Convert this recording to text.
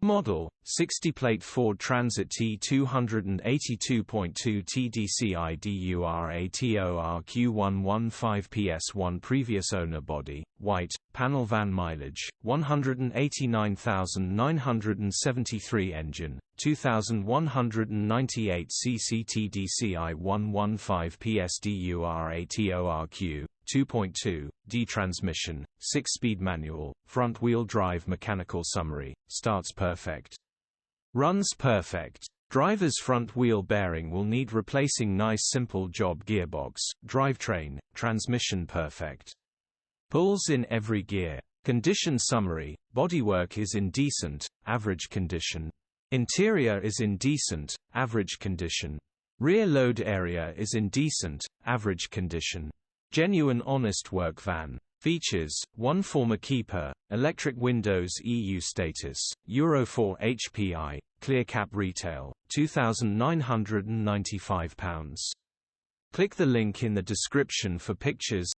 Model, 60-plate Ford Transit T282.2 TDCi DURATORQ 115ps1 previous owner body, white, panel van mileage, 189,973 engine, 2,198 cc TDCi 115ps DURATORQ 2.2, D transmission, 6-speed manual, front-wheel drive mechanical summary, starts perfect. Runs perfect. Driver's front wheel bearing will need replacing nice simple job gearbox, drivetrain, transmission perfect. Pulls in every gear. Condition summary, bodywork is in decent, average condition. Interior is in decent, average condition. Rear load area is in decent, average condition. Genuine honest work van. Features, 1 former keeper, electric windows EU status, Euro 4 HPI, clear cap retail, £2,995. Click the link in the description for pictures.